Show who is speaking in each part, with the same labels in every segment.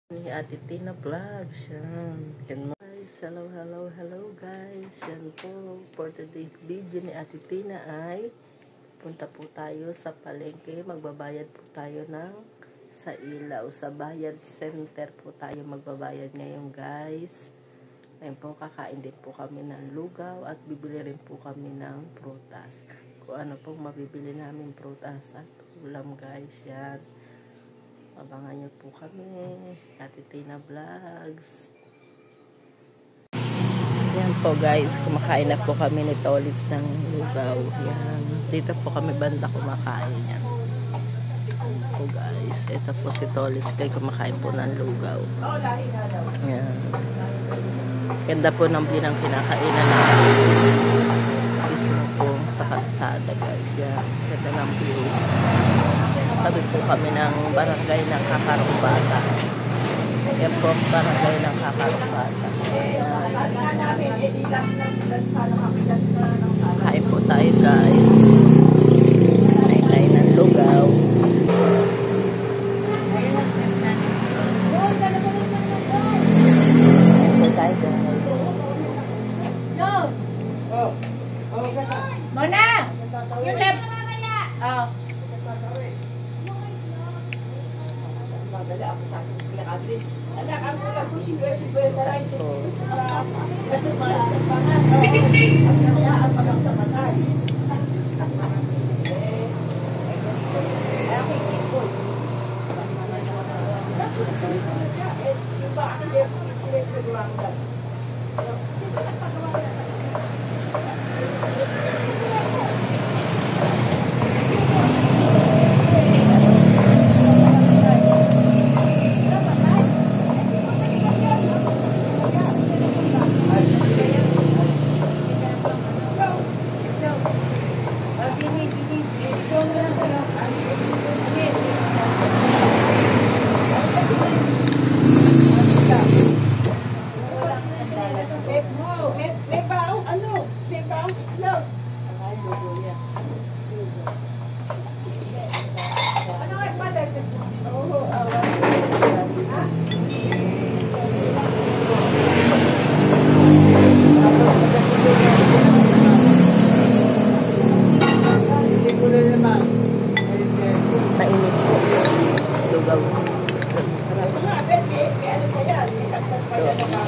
Speaker 1: Ni Ate Tina Vlogs. Yan guys. Hello guys. Yan po. For today's video ni Ate Tina ay punta po tayo sa palengke. Magbabayad po tayo sa ilaw. Sa bayad center po tayo magbabayad ngayon guys. Ngayon po kakain din po kami ng lugaw at bibili rin po kami ng prutas. Kung ano pong mabibili namin prutas at ulam guys. Yan. Abangan niyo po kami, Ate Tina Vlogs. Yan po guys, kumakain na po kami ni Tolits ng lugaw. Yan. Dito po kami banda kumakain yan. Po guys, ito po si Tolits kaya kumakain po ng lugaw. Yan. Ganda po ng kinakainan natin. Mismo po sa kalsada guys. Yan. Ganda ng view. Tabi po kami ng barangay ng Kakarumbata. Yan po barangay ng Kakarumbata. Kain po tayo guys. Kain ng lugaw. Kain po tayo guys.
Speaker 2: Mona! Yung left! Oh. Anak, ang kulang ko 50-50 na ito. Ito mas na pangat. Kaya ang pagkak sa matay. Kaya kikit ko. Yung ba ako dito, isilit ko duwang lang.
Speaker 1: Mainit po. Lugaw.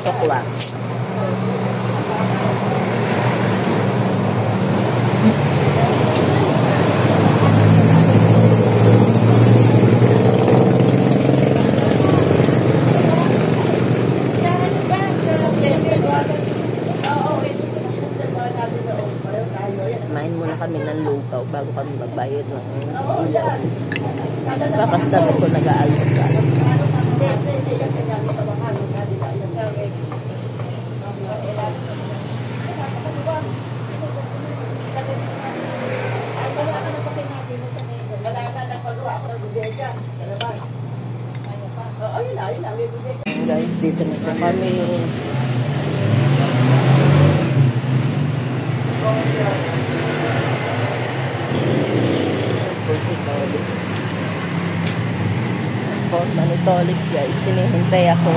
Speaker 1: Tokwa. Kumain muna kami ng lugaw bago kami magbayad ng ilaw. Bakas dami ko nag-aalmusal. Guys, dito na po kami. Ni Tolits guys, hinihintay ako.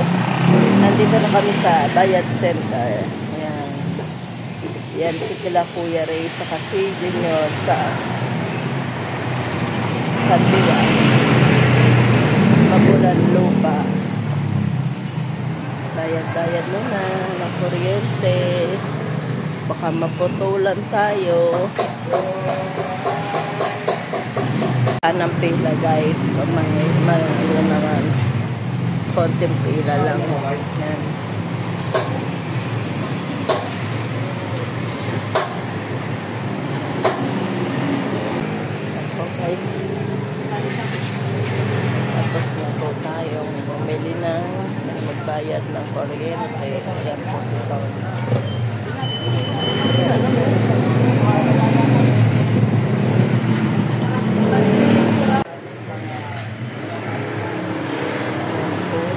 Speaker 1: Nandito na kami sa Bayad Center. Ayan. Yan si kila Kuya Ray sa kasi Junior sa Kandiwa. Magulan lupa. Bayad-bayad muna ng kuryente. Baka maputulan tayo. Anong pila guys, ano naman, konting pila lang. Yan. So guys, tapos na po tayong bumili ng magbayad ng kuryente. Ayan po si Tony.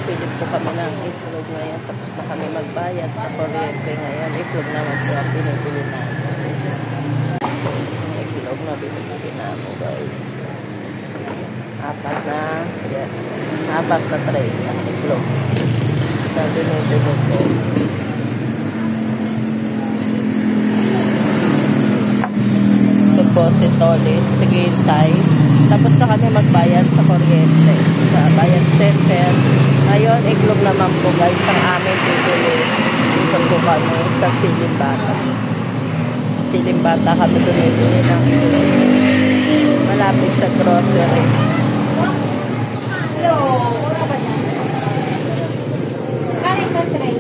Speaker 1: Pilit po kami ng itlog ngayon. Tapos na kami magbayad sa kuryente ngayon. Itlog naman po ang binibili namin. Itlog na binibili namin guys. Apat na, yan. Apat na tray ang itlog. Sabi nito ko. Ito po si Tolit. Sige, tayo. Tapos na kami magbayad sa kuryente. Sa bayad center. Ngayon, iklog naman po guys ang aming bibili. Dito po kami sa Silimbata. Silimbata kami bumibili ng iklog. Malapit sa grocery.
Speaker 2: Hello. Kanin ka tray.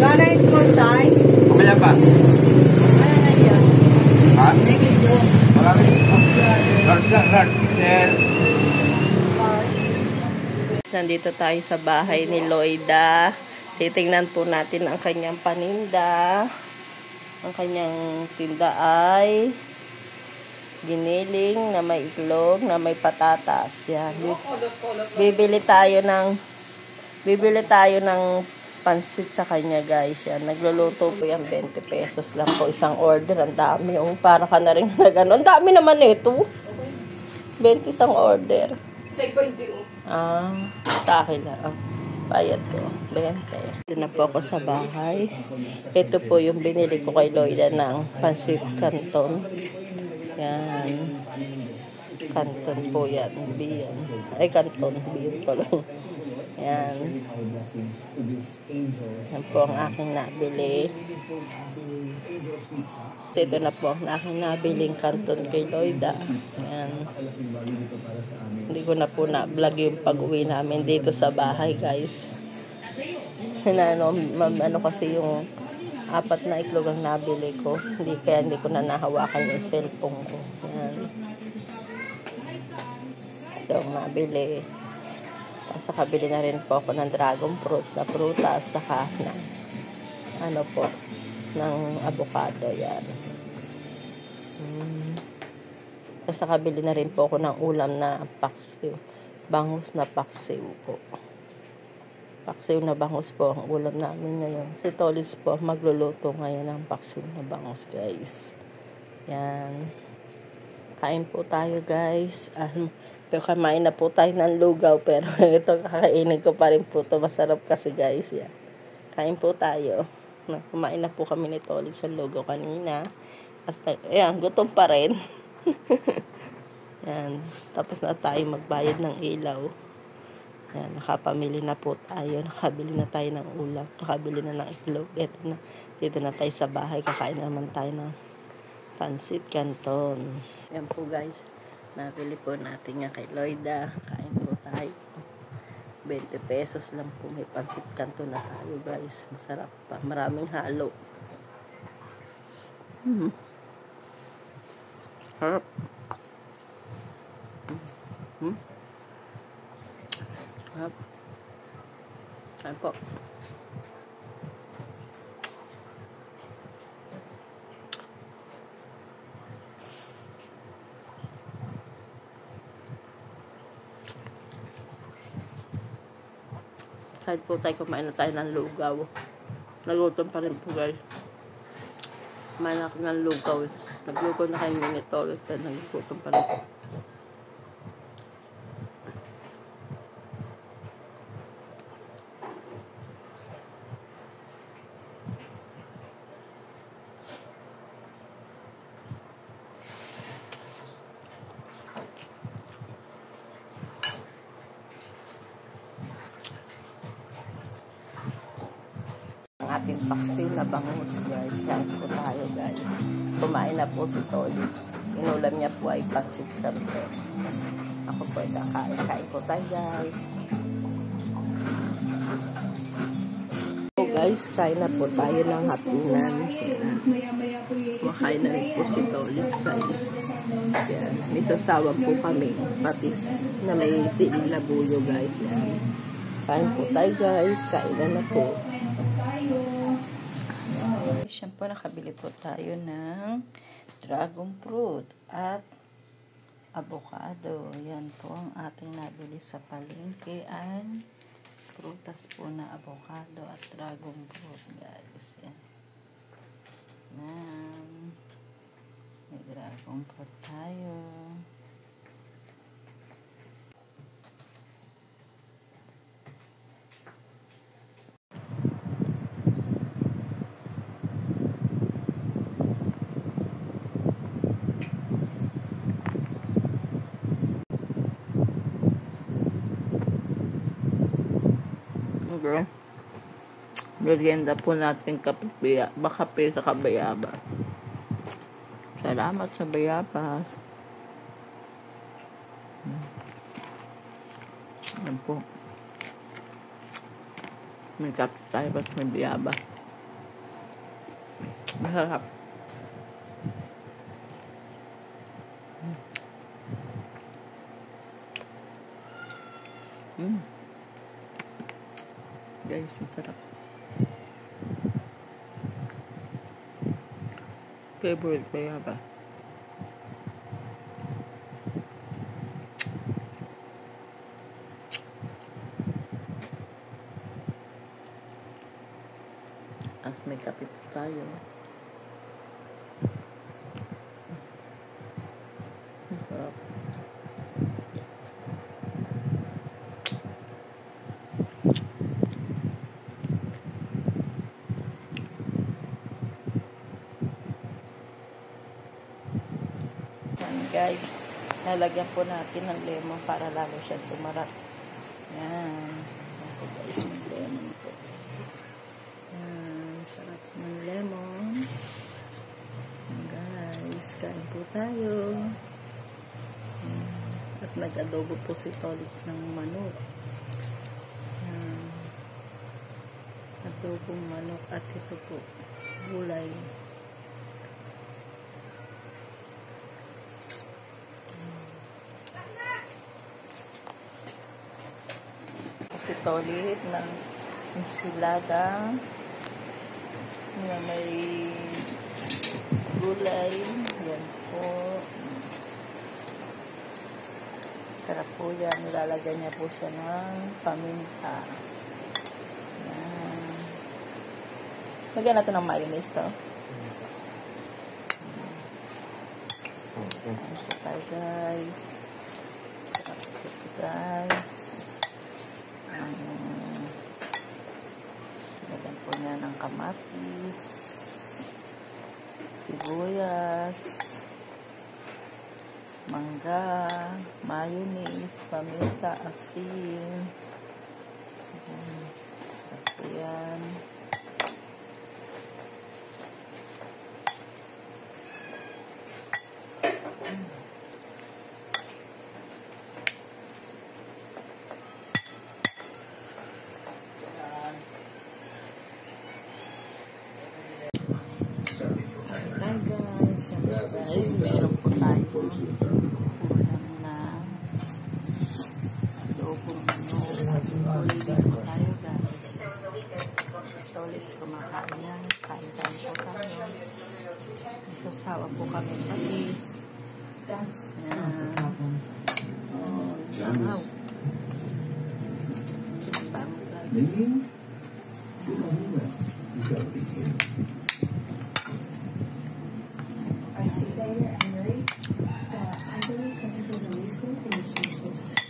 Speaker 2: Gana is small time.
Speaker 3: Kaya pa?
Speaker 2: Ano na yan?
Speaker 3: Ha?
Speaker 2: Medyo.
Speaker 3: Marami. Large lang, large. Sir.
Speaker 1: Nandito tayo sa bahay ni Loida. Titingnan po natin ang kanyang paninda. Ang kanyang tinda ay giniling na may itlog, na may patatas. Yan. Bibili tayo ng pansit sa kanya, guys. Yan. Nagluluto po yan, 20 pesos lang po isang order. Ang dami. Yung para ka na rin na gano'n. Ang dami naman ito. 20 isang order. Sa akin na. Bayad ko. 20. Ito na po ako sa bahay. Ito po yung binili ko kay Loida ng pansit canton. Yan. Canton po yan. Biyan. Ay, canton. Biyan pala. Yan. Yan po ang aking nabili. Ito na po ang aking nabiling canton kay Loida. Yan. Hindi ko na po na-vlog yung pag-uwi namin dito sa bahay, guys. Ano kasi yung apat na itlog ang nabili ko. Hindi ko na nahawakan yung cellphone ko. Yan. Ito ang nabili. Tapos nakabili na rin po ako ng dragon fruits na prutas, saka ng ng avocado. Yan. Tapos nakabili na rin po ako ng ulam na paksiw. Bangus na paksiw po. Paksiw na bangus po ang ulam namin ngayon. Si Tolis po magluluto ngayon ng paksiw na bangus, guys. Yan. Kain po tayo, guys. Pero kamain na po tayo ng lugaw. Pero ito kakainin ko pa rin po ito. Masarap kasi, guys. Yan. Kain po tayo. Kumain na po kami ni Tolis sa lugaw kanina. Hasta, yan, gutom pa rin. Yan. Tapos na tayo magbayad ng ilaw. Yan, nakapamili na po tayo. Nakabili na tayo ng ulam. Nakabili na ng itlog. Dito na tayo sa bahay. Kakain naman tayo ng pansit canton. Yan po, guys. Nabili po natin nga kay Loida. Kain po tayo. 20 pesos lang po. May pansit canton na tayo, guys. Masarap pa. Maraming halo. Harap. Harap. Kain po. Kahit po tayo kumain na tayo ng lugaw. Nagutom pa rin po, guys. Kumain na ng lugaw. Naglugaw na kayo nito. Nagutom pa rin po. Ating paksiw na bangus, guys. Kain po tayo, guys. Kumain na po si Tolis. Inulam niya po ay pansit canton. Ako po ay kakain. Kain po tayo, guys. So, guys, kain na po tayo ng hapunan. Makain na rin po si Tolis, guys. Yan. May sasawan po kami. Patis na may siling labuyo, guys. Yan. Kain po tayo, guys. Kain na po. Siyempre po, nakabili po tayo ng dragon fruit at avocado. Yan po ang ating nabili sa palengke ay prutas po na avocado at dragon fruit, guys. Yan. May dragon fruit tayo.
Speaker 4: umaga. Merienda po natin kape sa kabayaba. Salamat sa bayabas. Yan po. May kape tayo bas may bayaba. Masarap. Guys, masarap. Favorite bayaba. As may kape po tayo. Masarap. Guys, lalagyan po natin ng lemon para lalo siyang sumarap. Yan. Ito guys, may lemon po. Yan, sarap ng lemon. Yan guys, kain po tayo. Yan. At nag-adobo po si Tolitz ng manok. Yan. Adobong manok at ito po, gulay. Si Tolit ng ensilada na may gulay. Yan po. Sarap po yan. Nilalagyan niya po siya ng paminta. Yan. Lagyan natin ng mayonnaise to. Ayan po tayo guys. Sarap po guys. Lagyan po niya ng kamatis, sibuyas, mangga, mayonnaise, paminta, asin. Sarap po yan. Guys, meron po tayo ulam na adobong manok. Ulit po tayo guys. Tolitz kumakain yan. Kain po tayo. Isasawa po kami patis. Yan. Wow.
Speaker 5: Maybe you don't know well. You gotta be kidding.
Speaker 6: I see that you're angry, but I believe that this is a legal thing to be supposed to say.